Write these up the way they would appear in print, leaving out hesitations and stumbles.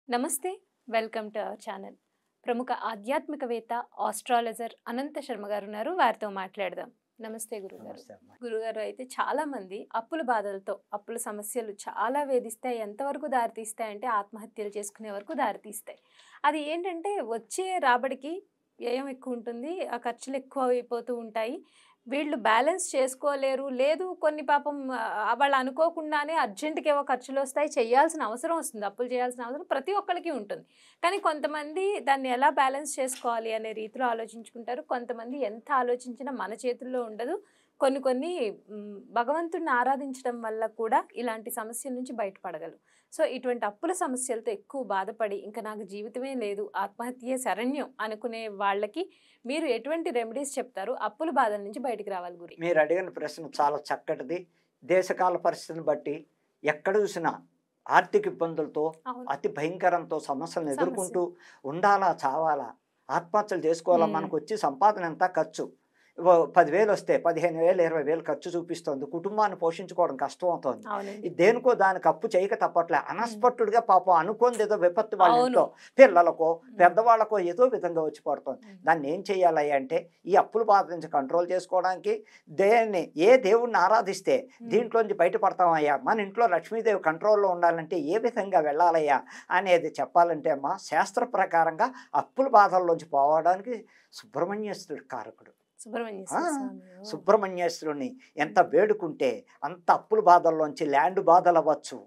నమస్తే welcome to our channel ప్రముఖ ఆధ్యాత్మికవేత్త ఆస్ట్రాలజర్ అనంత శర్మ గారు ఉన్నారు వారితో మాట్లాడదాం నమస్తే గురుగారు గురుగారు అయితే చాలా మంది అప్పుల బాధలతో అప్పుల సమస్యలు చాలా వేధిస్తాయి ఎంతవరకు దారితీస్తాయంటే ఆత్మహత్యలు చేసుకునే వరకు దారితీస్తాయి అది ఏంటంటే వచ్చే రాబడికి వ్యయం ఎక్కువ ఉంటుంది ఆ ఖర్చులు ఎక్కువ అయిపోతూ ఉంటాయి వీళ్ళు బ్యాలెన్స్ చేసుకోలేరు లేదు కొన్ని పాపం వాళ్ళు అనుకోకుండానే అర్జెంటుగా ఏవో ఖర్చులు వస్తాయి చేయాల్సిన అవసరం వస్తుంది అప్పులు చేయాల్సిన అవసరం ప్రతి ఒక్కరికి ఉంటుంది కానీ కొంతమంది దాన్ని ఎలా బ్యాలెన్స్ చేసుకోవాలి అనే రీతిలో ఆలోచించుకుంటారు కొంతమంది ఎంత ఆలోచించినా మన చేతుల్లో ఉండదు కొన్ని భగవంతుడిని ఆరాధించడం వల్ల కూడా ఇలాంటి సమస్యల నుంచి బయటపడగలరు సో ఇటువంటి అప్పుల సమస్యలతో ఎక్కువ బాధపడి ఇంకా నాకు జీవితమే లేదు ఆత్మహత్యే శరణ్యం అనుకునే వాళ్ళకి మీరు ఎటువంటి రెమెడీస్ చెప్తారు అప్పుల బాధల నుంచి బయటికి రావాలి గురి మీరు అడిగిన ప్రశ్న చాలా చక్కటిది దేశకాల పరిస్థితిని బట్టి ఎక్కడ చూసినా ఆర్థిక ఇబ్బందులతో అతి భయంకరంతో సమస్యలను ఎదుర్కొంటూ ఉండాలా చావాలా ఆత్మహత్యలు చేసుకోవాలా మనకు వచ్చి సంపాదన ఎంత ఖర్చు 10,000 వస్తే 15,000 20,000 ఖర్చు చూపిస్తుంది కుటుంబాన్ని పోషించుకోవడం కష్టం అవుతుంది దేనికో దానికి అప్పు చేయక తప్పట్లే అనస్పట్టుడిగా పాపం అనుకోంది ఏదో విపత్తు వాళ్ళ ఇంట్లో పిల్లలకో పెద్దవాళ్ళకో ఏదో విధంగా వచ్చి పడుతుంది దాన్ని ఏం చేయాలి అంటే ఈ అప్పుల బాధ నుంచి కంట్రోల్ చేసుకోవడానికి ఏ దేవుణ్ణి ఆరాధిస్తే దీంట్లోంచి బయటపడతామయ్యా మన ఇంట్లో లక్ష్మీదేవి కంట్రోల్లో ఉండాలంటే ఏ విధంగా వెళ్ళాలయ్యా అనేది చెప్పాలంటే అమ్మా శాస్త్ర ప్రకారంగా అప్పుల బాధల్లోంచి పోవడానికి సుబ్రహ్మణ్యేశ్వరుడు కారకుడు సుబ్రహ్మణ్యేశ్వరుని ఎంత వేడుకుంటే అంత అప్పుల బాధల్లోంచి ల్యాండ్ బాధలు అవ్వచ్చు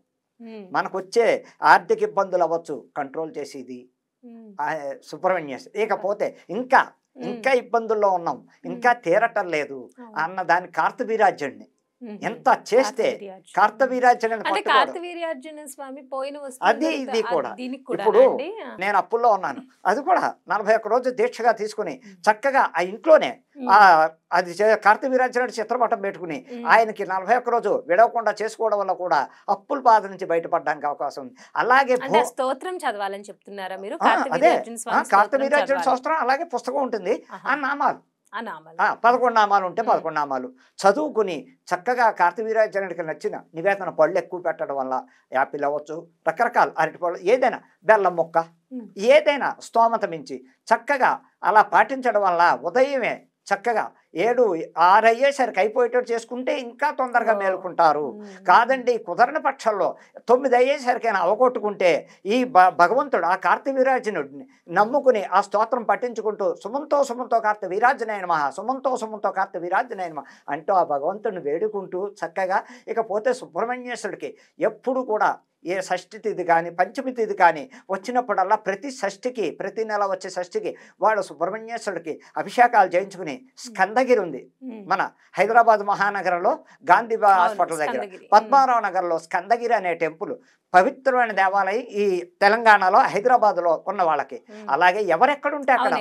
మనకు వచ్చే ఆర్థిక ఇబ్బందులు అవ్వచ్చు కంట్రోల్ చేసేది సుబ్రహ్మణ్యేశ్వరు ఇకపోతే ఇంకా ఇబ్బందుల్లో ఉన్నాం ఇంకా తీరటం లేదు అన్న దాని కార్తవీరాజ్యుడిని ఎంత చేస్తే కార్తవీర్యార్జున స్వామి పోయిన అది ఇది కూడా ఇప్పుడు నేను అప్పుల్లో ఉన్నాను అది కూడా 41 రోజు దీక్షగా తీసుకుని చక్కగా ఆ ఇంట్లోనే అది కార్తవీర్యార్జునుడి చిత్రపటం పెట్టుకుని ఆయనకి 41 రోజు విడవకుండా చేసుకోవడం వల్ల కూడా అప్పుల బాధ నుంచి బయటపడడానికి అవకాశం ఉంది అలాగే స్తోత్రం చదవాలని చెప్తున్నారా మీరు అదే కార్తవీర్యార్జున స్తోత్రం అలాగే పుస్తకం ఉంటుంది ఆ నామాలు 11 నామాలు ఉంటే 11 నామాలు చదువుకుని చక్కగా కార్తవీర్యార్జునుడికి నచ్చిన నివేదన పళ్ళు ఎక్కువ పెట్టడం వల్ల యాపిల్ అవ్వచ్చు రకరకాల అరటిపళ్ళు ఏదైనా బెల్లం ముక్క ఏదైనా స్తోమత మించి చక్కగా అలా పాటించడం వల్ల ఉదయమే చక్కగా 7, 6 అయ్యేసరికి అయిపోయేటట్టు చేసుకుంటే ఇంకా తొందరగా మేలుకుంటారు కాదండి కుదరని పక్షంలో 9 అయ్యేసరికైనా అవగొట్టుకుంటే ఈ భగవంతుడు ఆ కార్తవీర్యార్జునుడిని నమ్ముకుని ఆ స్తోత్రం పఠించుకుంటూ సుమంతో కార్తవీర్యార్జునాయ నమః సుమంతో కార్తవీర్యార్జునాయ నమః అంటూ ఆ భగవంతుడిని వేడుకుంటూ చక్కగా ఇకపోతే సుబ్రహ్మణ్యేశ్వరుడికి ఎప్పుడు కూడా ఏ షష్ఠి తిథి కానీ పంచమి తిథి కానీ వచ్చినప్పుడల్లా ప్రతి షష్ఠికి ప్రతి నెల వచ్చే షష్ఠికి వాడు సుబ్రహ్మణ్యేశ్వరుడికి అభిషేకాలు చేయించుకుని స్కందగిరి ఉంది మన హైదరాబాద్ మహానగరంలో గాంధీ హాస్పిటల్ దగ్గర పద్మారావు నగర్లో స్కందగిరి అనే టెంపుల్ పవిత్రమైన దేవాలయం ఈ తెలంగాణలో హైదరాబాద్లో ఉన్న వాళ్ళకి అలాగే ఎవరెక్కడుంటే అక్కడ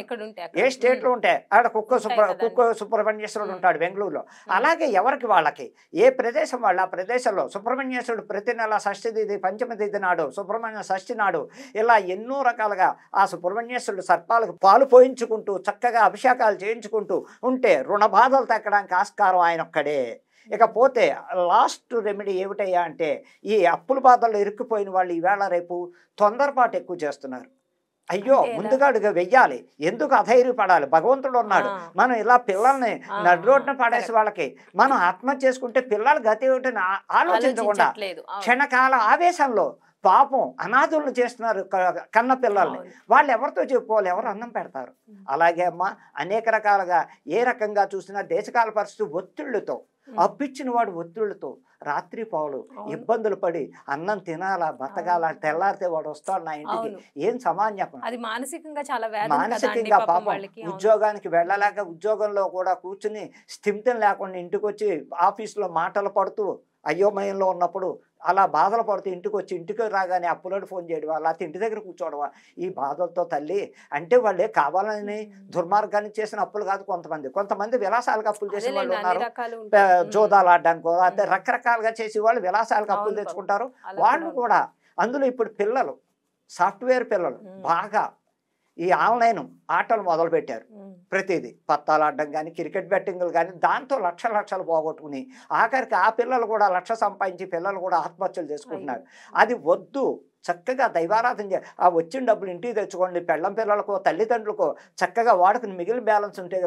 ఏ స్టేట్లో ఉంటే అక్కడ కుక్క సుబ్రహ్మణ్యేశ్వరుడు ఉంటాడు బెంగళూరులో అలాగే ఎవరికి వాళ్ళకి ఏ ప్రదేశం వాళ్ళు ఆ ప్రదేశంలో సుబ్రహ్మణ్యేశ్వరుడు ప్రతి నెల షష్ఠి తిథి పంచమ తిథి నాడు సుబ్రహ్మణ్య షష్ఠి నాడు ఇలా ఎన్నో రకాలుగా ఆ సుబ్రహ్మణ్యేశ్వరుడు సర్పాలకు పాలు పోయించుకుంటూ చక్కగా అభిషేకాలు చేయించుకుంటూ ఉంటే రుణ బాధలు తగ్గడానికి ఆస్కారం ఆయన ఒక్కడే ఇకపోతే లాస్ట్ రెమెడీ ఏమిటయ్యా అంటే ఈ అప్పుల బాధల్లో ఇరుక్కుపోయిన వాళ్ళు ఈవేళ రేపు తొందరపాటు ఎక్కువ చేస్తున్నారు అయ్యో ముందుగా అడుగు వెయ్యాలి ఎందుకు అధైర్యపడాలి భగవంతుడు ఉన్నాడు మనం ఇలా పిల్లల్ని నడి రోడ్డున పడేసి వాళ్ళకి మనం ఆత్మహత్య చేసుకుంటే పిల్లలు గతి ఏమిటని ఆలోచించకుండా క్షణకాల ఆవేశంలో పాపం అనాథులను చేస్తున్నారు కన్న పిల్లల్ని వాళ్ళు ఎవరితో చెప్పుకోవాలి ఎవరు అన్నం పెడతారు అలాగే అమ్మ అనేక రకాలుగా ఏ రకంగా చూసినా దేశకాల పరిస్థితి ఒత్తిళ్లతో అప్పిచ్చిన వాడు ఒత్తిళ్లతో రాత్రి పౌలు ఇబ్బందులు పడి అన్నం తినాలా బతకాల తెల్లారితే వాడు వస్తాడు నా ఇంటికి ఏం సమాన్యపం అది మానసికంగా చాలా మానసికంగా పాపం ఉద్యోగానికి వెళ్ళలేక ఉద్యోగంలో కూడా కూర్చుని స్థిమితం లేకుండా ఇంటికి వచ్చి ఆఫీసులో మాటలు పడుతూ అయోమయంలో ఉన్నప్పుడు అలా బాధలు పడుతూ ఇంటికి రాగానే అప్పులోడు ఫోన్ చేయడం అలా ఇంటి దగ్గర కూర్చోవడం ఈ బాధలతో తల్లి అంటే వాళ్ళే కావాలని దుర్మార్గాన్ని చేసిన అప్పులు కాదు కొంతమంది విలాసాలకు అప్పులు చేసే వాళ్ళు ఉన్నారు జోదాలు ఆడడానికో అంటే రకరకాలుగా చేసి వాళ్ళు విలాసాలకు అప్పులు తెచ్చుకుంటారు వాళ్ళు కూడా అందులో ఇప్పుడు పిల్లలు సాఫ్ట్వేర్ పిల్లలు బాగా ఈ ఆన్లైన్ ఆటలు మొదలుపెట్టారు ప్రతిదీ పత్తాలు ఆడడం కానీ క్రికెట్ బెట్టింగ్లు కానీ దాంతో లక్షలు పోగొట్టుకుని ఆఖరికి ఆ పిల్లలు కూడా 1,00,000 సంపాదించి పిల్లలు కూడా ఆత్మహత్యలు చేసుకుంటున్నారు అది వద్దు చక్కగా దైవారాధన ఆ వచ్చిన డబ్బులు ఇంటికి తెచ్చుకోండి. పెళ్ళం పిల్లలకో తల్లిదండ్రులకో చక్కగా వాడుకుని మిగిలిన బ్యాలెన్స్ ఉంటే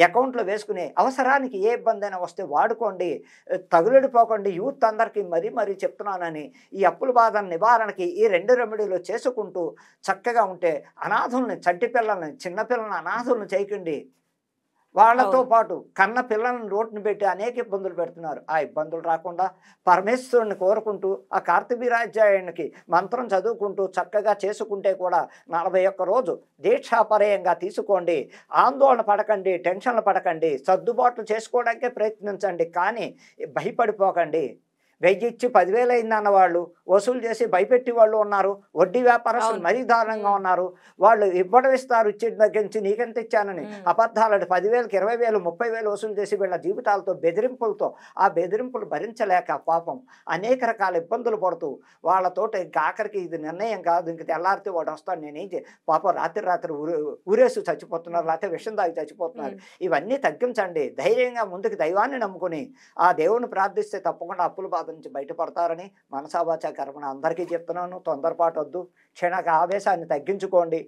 అకౌంట్లో వేసుకుని అవసరానికి ఏ ఇబ్బంది అయినా వస్తే వాడుకోండి. తగులడిపోకండి. యూత్ అందరికీ మరీ చెప్తున్నానని ఈ అప్పుల బాధ నివారణకి ఈ 2 రెమెడీలు చేసుకుంటూ చక్కగా ఉంటే అనాథుల్ని, చంటి పిల్లల్ని, చిన్నపిల్లల్ని అనాథుల్ని చేయకండి. వాళ్ళతో పాటు కన్న పిల్లలను రోడ్డును పెట్టి అనేక ఇబ్బందులు పెడుతున్నారు. ఆ ఇబ్బందులు రాకుండా పరమేశ్వరుని కోరుకుంటూ ఆ కార్తవీర్యాజునికి మంత్రం చదువుకుంటూ చక్కగా చేసుకుంటే కూడా 41 రోజు దీక్షాపరేయంగా తీసుకోండి. ఆందోళన పడకండి, టెన్షన్లు పడకండి, సర్దుబాట్లు చేసుకోవడానికే ప్రయత్నించండి. కానీ భయపడిపోకండి. 1000 ఇచ్చి 10,000 అయిందన్న వాళ్ళు వసూలు చేసి భయపెట్టి వాళ్ళు ఉన్నారు. వడ్డీ వ్యాపారస్తులు మరీ దారుణంగా ఉన్నారు. వాళ్ళు ఇవ్వడం ఇస్తారు, ఇచ్చిన దగ్గర నుంచి నీకెంత ఇచ్చానని అబద్ధాలు 10,000కి 20,000 30,000 వసూలు చేసి వీళ్ళ జీవితాలతో బెదిరింపులతో ఆ బెదిరింపులు భరించలేక పాపం అనేక రకాల ఇబ్బందులు పడుతూ వాళ్ళతోటి ఇంకా ఆఖరికి ఇది నిర్ణయం కాదు, ఇంక తెల్లారితే వాడు వస్తాడు, నేనేం పాపం రాత్రి ఊరేసి చచ్చిపోతున్నారు, లేకపోతే విషం తాగి చచ్చిపోతున్నారు. ఇవన్నీ తగ్గించండి. ధైర్యంగా ముందుకు దైవాన్ని నమ్ముకుని ఆ దేవుని ప్రార్థిస్తే తప్పకుండా అప్పుల బాధ నుంచి బయటపడతారని మనసావాచ కర్మణ అందరికీ చెప్తున్నాను. తొందరపాటు వద్దు. క్షణక ఆవేశాన్ని తగ్గించుకోండి.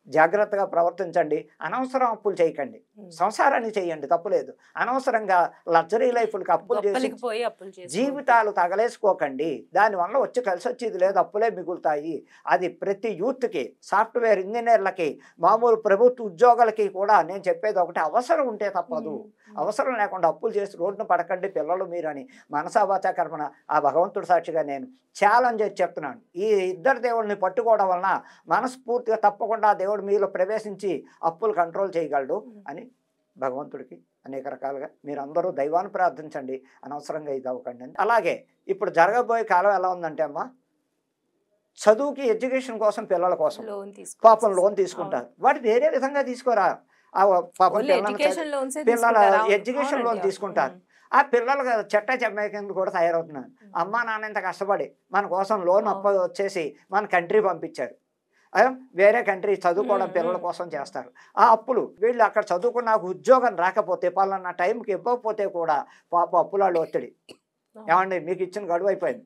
జాగ్రత్తగా ప్రవర్తించండి. అనవసరం అప్పులు చేయకండి. సంసారాన్ని చేయండి, తప్పులేదు. అనవసరంగా లగ్జరీ లైఫ్లకి అప్పులు చేసి జీవితాలు తగలేసుకోకండి. దానివల్ల కలిసి వచ్చేది లేదు, అప్పులే మిగులుతాయి. అది ప్రతి యూత్కి, సాఫ్ట్వేర్ ఇంజనీర్లకి, మామూలు ప్రభుత్వ ఉద్యోగులకి కూడా నేను చెప్పేది ఒకటి, అవసరం ఉంటే తప్పదు. అవసరం లేకుండా అప్పులు చేసి రోడ్డును పడకండి పిల్లలు మీరని మనసావాచ కర్మణ ఆ భగవంతుడి సాక్షిగా నేను ఛాలెంజ్ చేసి చెప్తున్నాను. ఈ ఇద్దరు దేవుడిని పట్టుకోవడం వలన మనస్ఫూర్తిగా తప్పకుండా దేవుడు మీలో ప్రవేశించి అప్పులు కంట్రోల్ చేయగలడు అని భగవంతుడికి అనేక రకాలుగా మీరందరూ దైవాన్ని ప్రార్థించండి. అనవసరంగా ఇది అవ్వకండి. అలాగే ఇప్పుడు జరగబోయే కాలం ఎలా ఉందంటే అమ్మా, చదువుకి ఎడ్యుకేషన్ కోసం పిల్లల కోసం పాపం లోన్ తీసుకుంటారు. వాటి వేరే విధంగా తీసుకోరా. పాపం పిల్లల ఎడ్యుకేషన్ లోన్ తీసుకుంటారు. ఆ పిల్లలు చెట్ట చెమ్మ కింద కూడా తయారవుతున్నారు. అమ్మా నాన్న ఇంత కష్టపడి మన కోసం లోన్ అప్పు వచ్చేసి మన కంట్రీ పంపించారు. వేరే కంట్రీ చదువుకోవడం పిల్లల కోసం చేస్తారు. ఆ అప్పులు వీళ్ళు అక్కడ చదువుకున్న ఉద్యోగం రాకపోతే పలానా టైంకి ఇవ్వకపోతే కూడా పాప అప్పులాళ్ళు ఒత్తిడి. ఏమండి మీకు ఇచ్చిన గడువు అయిపోయింది,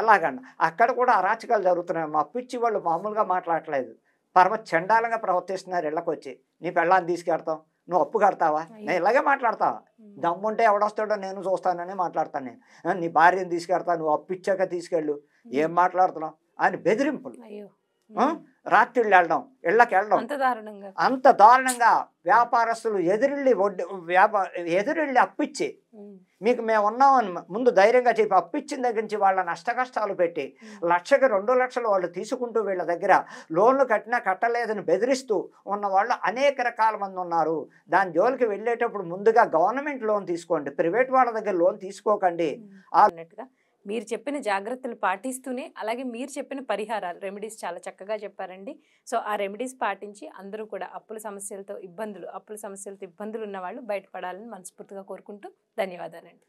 అలాగండి. అక్కడ కూడా అరాచకాలు జరుగుతున్నాయి. మా అప్పిచ్చి వాళ్ళు మామూలుగా మాట్లాడట్లేదు, పరమ చండాలంగా ప్రవర్తిస్తున్నారు. ఇళ్ళకి వచ్చి నీ పెళ్ళాన్ని తీసుకెడతాం, నువ్వు అప్పు కడతావా, నేను ఇలాగే మాట్లాడతావా, దమ్ముంటే ఎవడొస్తాడో నేను చూస్తానని మాట్లాడతాను నేను. నీ భార్యను తీసుకెడతా, నువ్వు అప్పు ఇచ్చాక తీసుకెళ్ళు, ఏం మాట్లాడుతున్నావు అని బెదిరింపులు. రాత్రిళ్ళు వెళ్ళడం, ఇళ్ళకి వెళ్ళడం, అంత దారుణంగా వ్యాపారస్తులు ఎదురెళ్ళి అప్పిచ్చి మీకు మేము ఉన్నామని ముందు ధైర్యంగా చెప్పి అప్పిచ్చిన దగ్గర నుంచి వాళ్ళ నష్ట కష్టాలు పెట్టి 1,00,000కి 2 లక్షలు వాళ్ళు తీసుకుంటూ వీళ్ళ దగ్గర లోన్లు కట్టినా కట్టలేదని బెదిరిస్తూ ఉన్న వాళ్ళు అనేక రకాల మంది ఉన్నారు. దాని జోలికి వెళ్ళేటప్పుడు ముందుగా గవర్నమెంట్ లోన్ తీసుకోండి, ప్రైవేట్ వాళ్ళ దగ్గర లోన్ తీసుకోకండి. అన్నట్టుగా మీరు చెప్పిన జాగ్రత్తలు పాటిస్తూనే అలాగే మీరు చెప్పిన పరిహారాలు రెమెడీస్ చాలా చక్కగా చెప్పారండి. సో ఆ రెమెడీస్ పాటించి అందరూ కూడా అప్పుల సమస్యలతో ఇబ్బందులు ఉన్న వాళ్ళు బయటపడాలని మనస్ఫూర్తిగా కోరుకుంటూ ధన్యవాదాలండి.